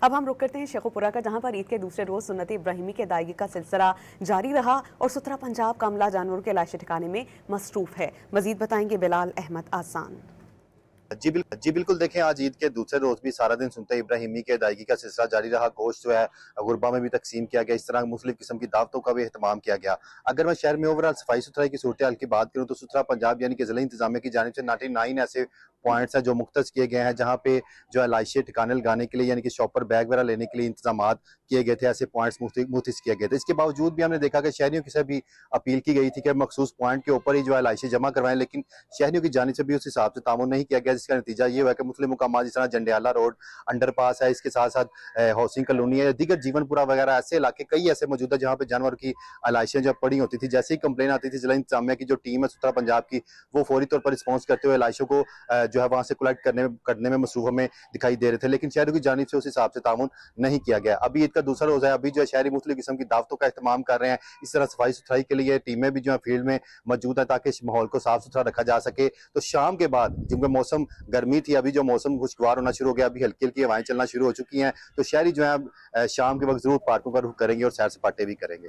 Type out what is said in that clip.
अब हम रुक करते हैं शेखुपुरा का, जहां पर ईद के दूसरे रोज सुन्नत इब्राहिमी की अदायगी का सिलसिला जारी रहा और सुथरा पंजाब का अमला जानवरों के लाशें ठिकाने में मसरूफ है। मजीद बताएंगे बिलाल अहमद आसान। जी बिल्कुल देखें, आज ईद के दूसरे रोज भी सारा दिन सुनते इब्राहिमी की अदायगी का सिलसिला जारी रहा। गोश्त जो है गुरबा में भी तकसीम किया गया, इस तरह मुख्तलिफ किस्म की दावतों का भी एहतमाम किया गया। अगर मैं शहर में ओवरऑल सफाई सुथराई की सूरत हाल की बात करूँ तो सुथरा पंजाब यानी कि जिला इंतजामिया की जानिब से 99 ऐसे पॉइंट्स हैं जो मुख्तस किए गए हैं, जहाँ पे जो है लाशें ठिकाने लगाने के लिए यानी कि शॉपर बैग वगैरह लेने के लिए इंतजाम किए गए थे। ऐसे पॉइंट्स मुख्तस किए गए थे। इसके बावजूद भी हमने देखा कि शहरियों की से भी अपील की गई थी कि मखसूस पॉइंट के ऊपर ही जो है लाशें जमा करवाएं, लेकिन शहरियों की जानिब से भी उस हिसाब से तामुन नहीं किया गया, जिसका नतीजा ये हुआ कि मुख्तलिफ मुकाम जिस तरह जंडियाला रोड, अंडरपास है, इसके साथ साथ हाउसिंग कॉलोनी है, दीगर जीवनपुरा वगैरह ऐसे इलाके कई ऐसे मौजूद है जहाँ पे जानवर की लाशें जो पड़ी होती थी। जैसे ही कंप्लेन आती थी, जिला इंतजामिया की जो टीम है सुथरा पंजाब की, वो फौरी तौर पर रिस्पॉन्स करते हुए लाशों को जो है वहां से कलेक्ट करने में मसरूफ हमें दिखाई दे रहे थे, लेकिन शहरों की जानिब से उस हिसाब से तामुन नहीं किया गया। अभी ईद का दूसरा रोजा है, अभी जो है शहरी मुख्तलिफ किस्म की दावतों का इस्तेमाल कर रहे हैं। इस तरह सफाई सुथराई के लिए टीमें भी जो है फील्ड में मौजूद है ताकि इस माहौल को साफ सुथरा रखा जा सके। तो शाम के बाद, क्योंकि मौसम गर्मी थी, अभी जो मौसम खुशगवार होना शुरू हो गया, अभी हल्की हल्की हवाएं चलना शुरू हो चुकी हैं, तो शहरी जो है शाम के वक्त जरूर पार्कों का रुख करेंगे और सैर सपाटे भी करेंगे।